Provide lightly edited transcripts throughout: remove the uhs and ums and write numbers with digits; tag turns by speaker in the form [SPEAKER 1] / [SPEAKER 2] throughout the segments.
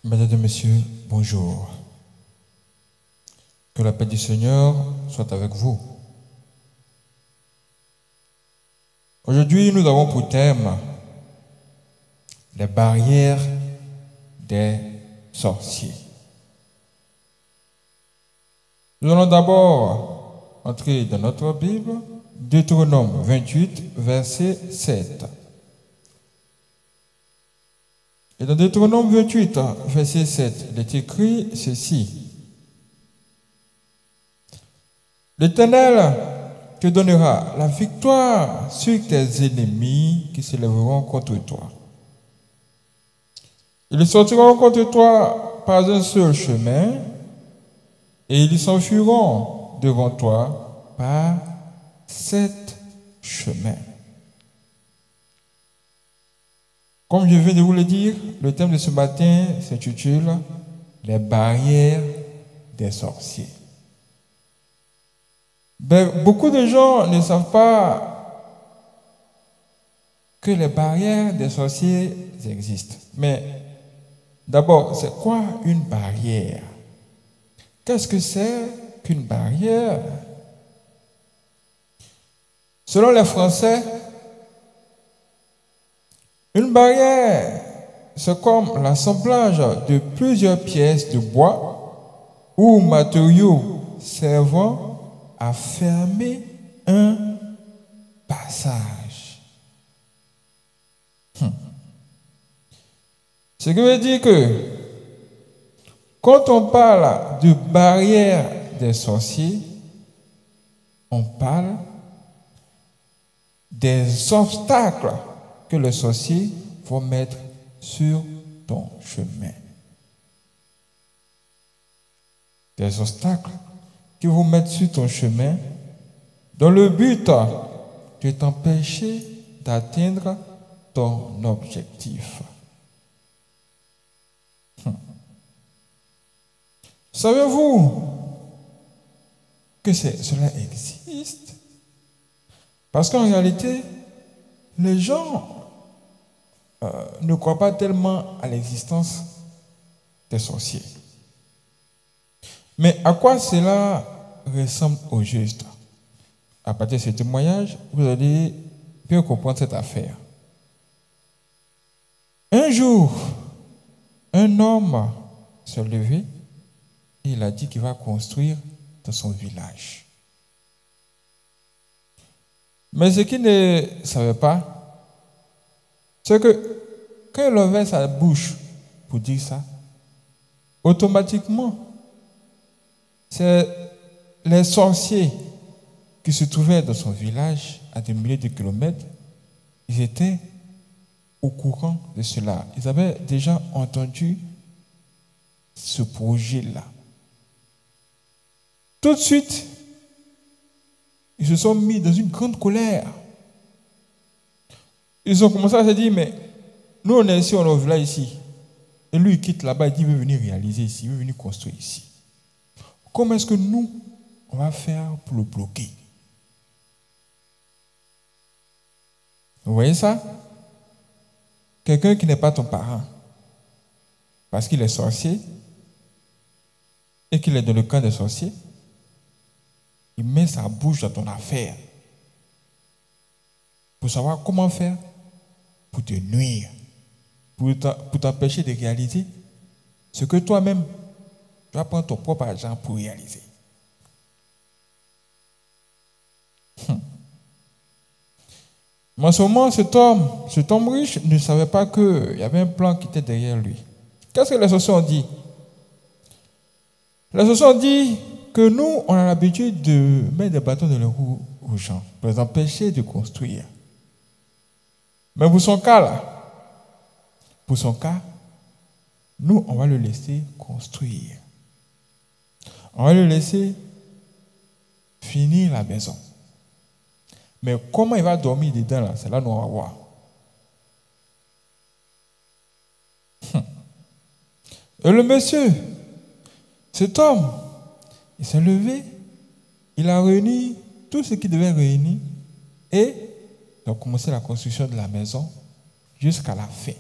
[SPEAKER 1] Mesdames et messieurs, bonjour. Que la paix du Seigneur soit avec vous. Aujourd'hui, nous avons pour thème les barrières des sorciers. Nous allons d'abord entrer dans notre Bible, Deutéronome 28, verset 7. Et dans Deutéronome 28, verset 7, il est écrit ceci. L'Éternel te donnera la victoire sur tes ennemis qui se lèveront contre toi. Ils sortiront contre toi par un seul chemin et ils s'enfuiront devant toi par 7 chemins. Comme je viens de vous le dire, le thème de ce matin s'intitule « Les barrières des sorciers ». Beaucoup de gens ne savent pas que les barrières des sorciers existent. Mais d'abord, c'est quoi une barrière? Qu'est-ce que c'est qu'une barrière? Selon les Français, une barrière, c'est comme l'assemblage de plusieurs pièces de bois ou matériaux servant à fermer un passage. Ce qui veut dire que quand on parle de barrière des sorciers, on parle des obstacles que les sorciers vont mettre sur ton chemin. Des obstacles qui vont mettre sur ton chemin dans le but de t'empêcher d'atteindre ton objectif. Savez-vous que cela existe? Parce qu'en réalité, les gens ne croient pas tellement à l'existence des sorciers. Mais à quoi cela ressemble au juste? À partir de ce témoignage, vous allez bien comprendre cette affaire. Un jour, un homme s'est levé et il a dit qu'il va construire dans son village. Mais ce qu'il ne savait pas, c'est que quand il ouvrait sa bouche pour dire ça, automatiquement, c'est les sorciers qui se trouvaient dans son village à des milliers de kilomètres, ils étaient au courant de cela. Ils avaient déjà entendu ce projet-là. Tout de suite, ils se sont mis dans une grande colère. Ils ont commencé à se dire, mais nous on est ici, on est au village ici. Et lui il quitte là-bas, il dit, il veut venir réaliser ici, il veut venir construire ici. Comment est-ce que nous, on va faire pour le bloquer? Vous voyez ça? Quelqu'un qui n'est pas ton parent, parce qu'il est sorcier, et qu'il est dans le camp des sorciers, il met sa bouche dans ton affaire pour savoir comment faire pour te nuire, pour t'empêcher de réaliser ce que toi-même, tu vas prendre ton propre argent pour réaliser. Mais en ce moment, cet homme riche ne savait pas qu'il y avait un plan qui était derrière lui. Qu'est-ce que les sorciers ont dit? Les sorciers ont dit que nous, on a l'habitude de mettre des bâtons dans les roues aux gens pour les empêcher de construire. Mais pour son cas, nous, on va le laisser construire. On va le laisser finir la maison. Mais comment il va dormir dedans, là, c'est là nous on va voir. Et le monsieur, cet homme, il s'est levé, il a réuni tout ce qu'il devait réunir et il a commencé la construction de la maison jusqu'à la fin.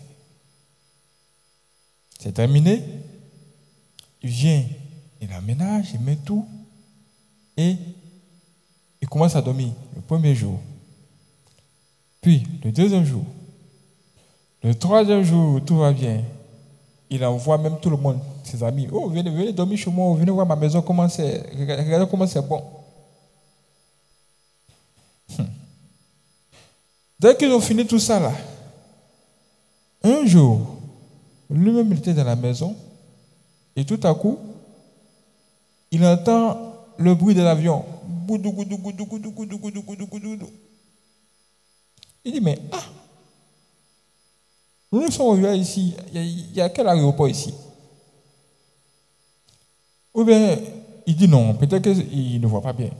[SPEAKER 1] C'est terminé. Il vient, il aménage, il met tout. Et il commence à dormir le premier jour. Puis, le deuxième jour. Le troisième jour, tout va bien. Il envoie même tout le monde, ses amis. Oh, venez dormir chez moi, venez voir ma maison, comment c'est. Regardez comment c'est bon. Dès qu'ils ont fini tout ça là, un jour, lui-même il était dans la maison et tout à coup, il entend le bruit de l'avion. Goudou, goudou, goudou, goudou, goudou, goudou, goudou, goudou. Il dit, mais nous sommes au village ici, il y a quel aéroport ici? Ou bien, il dit non, peut-être qu'il ne voit pas bien.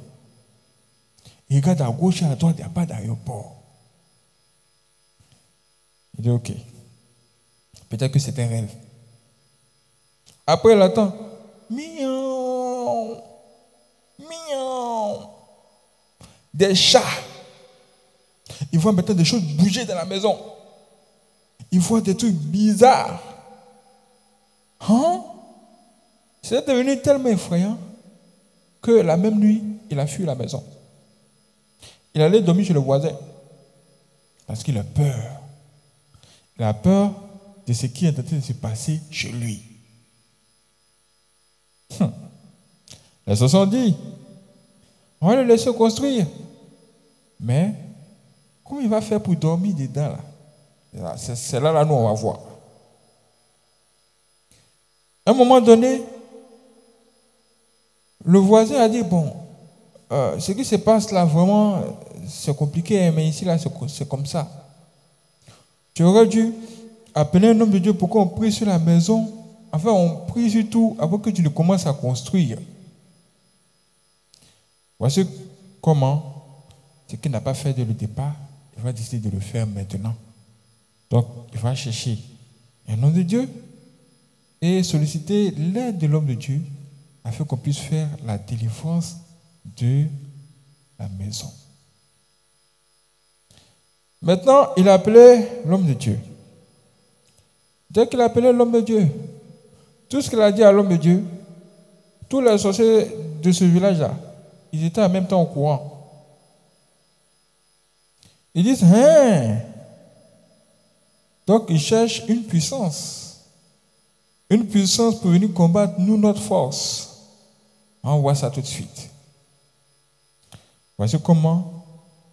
[SPEAKER 1] Il regarde à gauche et à droite, il n'y a pas d'aéroport. Il dit ok. Peut-être que c'est un rêve. Après, il attend. Miaou, miaou. Des chats. Il voit maintenant des choses bouger dans la maison. Il voit des trucs bizarres. Hein? C'est devenu tellement effrayant que la même nuit, il a fui la maison. Il allait dormir chez le voisin parce qu'il a peur. Il a peur de ce qui est en train de se passer chez lui. Les se sont dit, on va le laisser construire. Mais, comment il va faire pour dormir dedans là? C'est là, nous, on va voir. À un moment donné, le voisin a dit, bon, ce qui se passe là, vraiment, c'est compliqué, mais ici, là, c'est comme ça. Tu aurais dû appeler un homme de Dieu pour qu'on prie sur la maison. Enfin, on prie sur tout avant que tu ne commences à construire. Voici comment, ce qu'il n'a pas fait dès le départ, il va décider de le faire maintenant. Donc, il va chercher un homme de Dieu et solliciter l'aide de l'homme de Dieu afin qu'on puisse faire la délivrance de la maison. Maintenant, il a appelé l'homme de Dieu. Dès qu'il a appelé l'homme de Dieu, tout ce qu'il a dit à l'homme de Dieu, tous les sorciers de ce village-là, ils étaient en même temps au courant. Ils disent, hein? Donc, ils cherchent une puissance. Une puissance pour venir combattre nous, notre force. On voit ça tout de suite. Voici comment,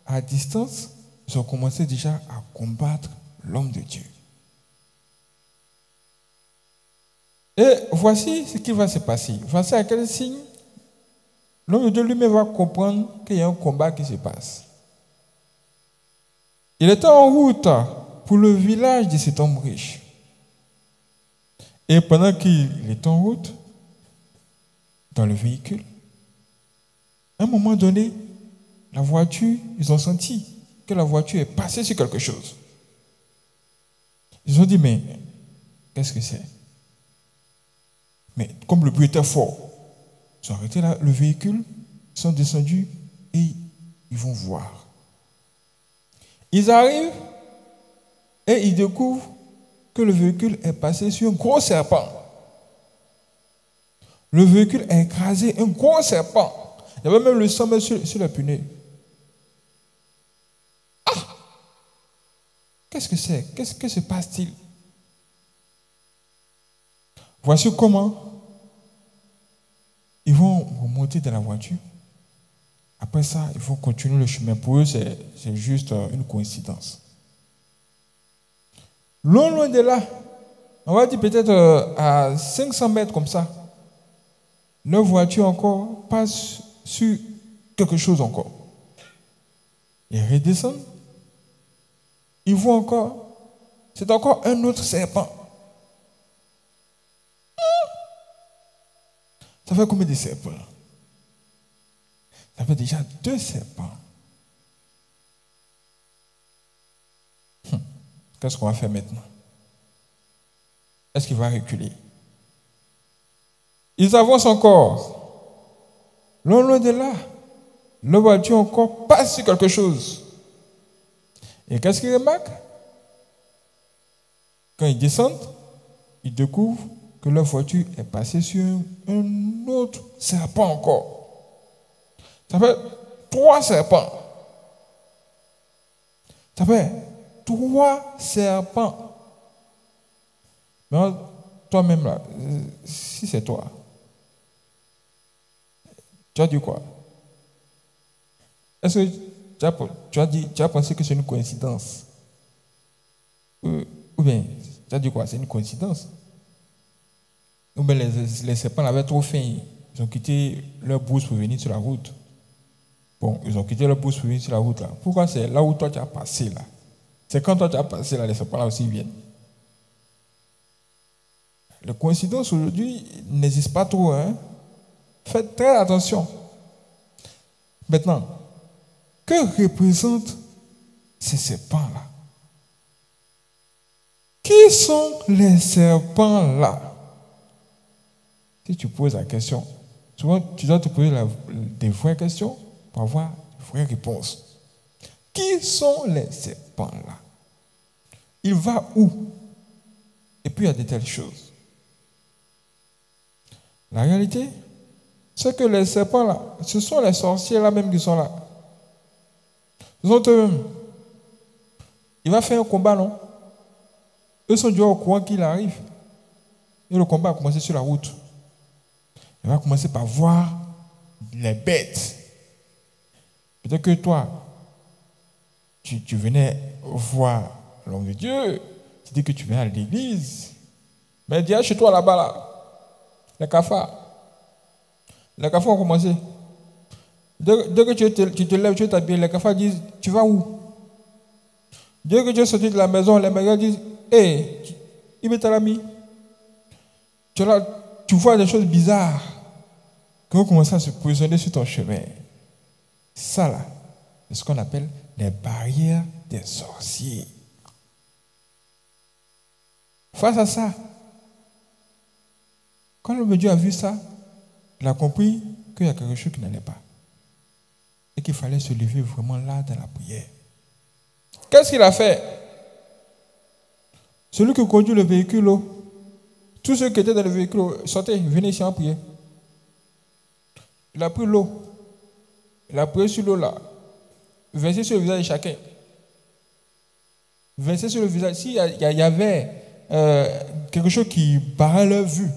[SPEAKER 1] à distance, ils ont commencé déjà à combattre l'homme de Dieu. Et voici ce qui va se passer. Voici à quel signe l'homme de Dieu lui-même va comprendre qu'il y a un combat qui se passe. Il était en route pour le village de cet homme riche. Et pendant qu'il est en route, dans le véhicule, à un moment donné, la voiture, ils ont senti que la voiture est passée sur quelque chose. Ils ont dit, mais qu'est-ce que c'est? Mais comme le bruit était fort, ils ont arrêté le véhicule, ils sont descendus et ils vont voir. Ils arrivent et ils découvrent que le véhicule est passé sur un gros serpent. Le véhicule a écrasé un gros serpent. Il y avait même le sang sur la punée. Ah! Qu'est-ce que c'est? Qu'est-ce que se passe-t-il? Voici comment ils vont remonter dans la voiture. Après ça, ils vont continuer le chemin. Pour eux, c'est juste une coïncidence. Loin de là, on va dire peut-être à 500 mètres comme ça, leur voiture encore passe sur quelque chose encore. Ils redescendent. Ils voient encore. C'est encore un autre serpent. Ça fait combien de serpents? Ça fait déjà 2 serpents. Qu'est-ce qu'on va faire maintenant? Est-ce qu'il va reculer? Ils avancent encore. Loin de là, la voiture encore passe sur quelque chose. Et qu'est-ce qu'ils remarquent? Quand ils descendent, ils découvrent que leur voiture est passée sur un autre serpent encore. Ça fait 3 serpents. Ça fait 3 serpents. Mais toi-même, là, si c'est toi, tu as dit quoi? Est-ce que tu as pensé que c'est une coïncidence? Ou bien, tu as dit quoi? C'est une coïncidence? Ou bien les serpents avaient trop faim. Ils ont quitté leur brousse pour venir sur la route. Bon, ils ont quitté leur brousse pour venir sur la route là. Pourquoi c'est là où toi tu as passé là? C'est quand toi tu as passé là, les serpents là aussi viennent. Les coïncidences aujourd'hui n'existent pas trop. Hein? Faites très attention. Maintenant, que représentent ces serpents-là? Qui sont les serpents-là? Si tu poses la question, souvent tu dois te poser des vraies questions pour avoir de vraies réponses. Qui sont les serpents-là? Il va où? Et puis il y a de telles choses. La réalité, c'est que les serpents-là, ce sont les sorciers là-même qui sont là. Ce sont eux-mêmes. Il va faire un combat, non? Eux sont déjà au courant qu'il arrive. Et le combat a commencé sur la route. Il va commencer par voir les bêtes. Peut-être que toi, tu venais voir l'homme de Dieu. Tu dis que tu viens à l'église. Mais dis chez toi là-bas, là, les cafards. Les cafards ont commencé. Dès que tu te lèves, tu t'habilles, les cafards disent, tu vas où? Dès que tu es sorti de la maison, les magasins disent, hé, il met ta ami. Tu vois des choses bizarres qui vont commencer à se positionner sur ton chemin. Ça là, c'est ce qu'on appelle les barrières des sorciers. Face à ça, quand l'homme de Dieu a vu ça, il a compris qu'il y a quelque chose qui n'allait pas. Et qu'il fallait se lever vraiment là dans la prière. Qu'est-ce qu'il a fait? Celui qui conduit le véhicule, tous ceux qui étaient dans le véhicule, sortez, venez ici en prière. Il a pris l'eau. Il a prié sur l'eau là. Versé sur le visage de chacun. Versé sur le visage. S'il y avait quelque chose qui barrait leur vue,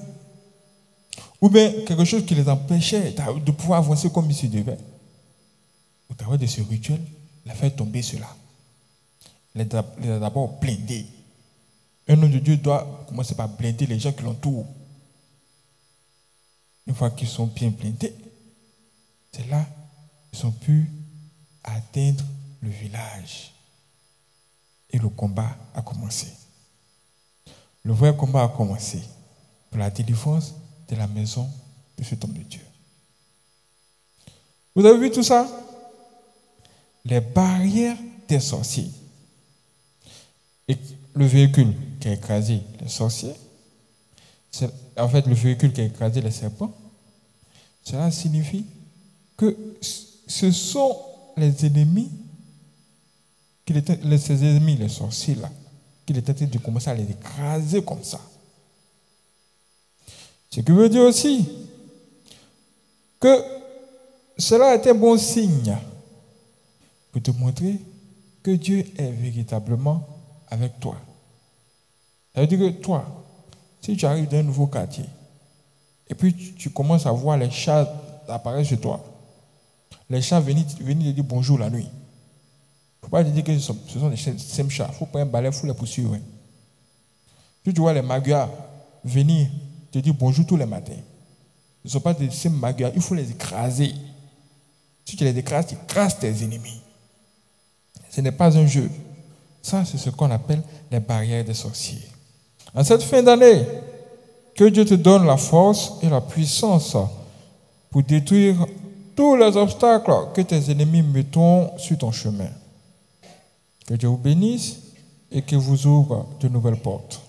[SPEAKER 1] ou bien quelque chose qui les empêchait de pouvoir avancer comme ils se devaient, au travers de ce rituel, il a fait tomber cela. Il les a d'abord blindés. Un homme de Dieu doit commencer par blinder les gens qui l'entourent. Une fois qu'ils sont bien blindés, c'est là qu'ils ont pu atteindre le village. Et le combat a commencé. Le vrai combat a commencé pour la délivrance de la maison de cet homme de Dieu. Vous avez vu tout ça? Les barrières des sorciers. Et le véhicule qui a écrasé les sorciers, en fait le véhicule qui a écrasé les serpents, cela signifie que ce sont les ennemis, ces ennemis, les sorciers là, qu'il est en train de commencer à les écraser comme ça. Ce qui veut dire aussi que cela est un bon signe pour te montrer que Dieu est véritablement avec toi. Ça veut dire que toi, si tu arrives dans un nouveau quartier, et puis tu commences à voir les chats apparaître chez toi, les chats venir te dire bonjour la nuit. Il ne faut pas te dire que ce sont les mêmes chats. Il faut prendre un balai, il faut les poursuivre. Si tu vois les maguas venir te dire bonjour tous les matins, ce ne sont pas des mêmes maguas, il faut les écraser. Si tu les écrases, tu écrases tes ennemis. Ce n'est pas un jeu. Ça, c'est ce qu'on appelle les barrières des sorciers. En cette fin d'année, que Dieu te donne la force et la puissance pour détruire tous les obstacles que tes ennemis mettront sur ton chemin. Que Dieu vous bénisse et que vous ouvre de nouvelles portes.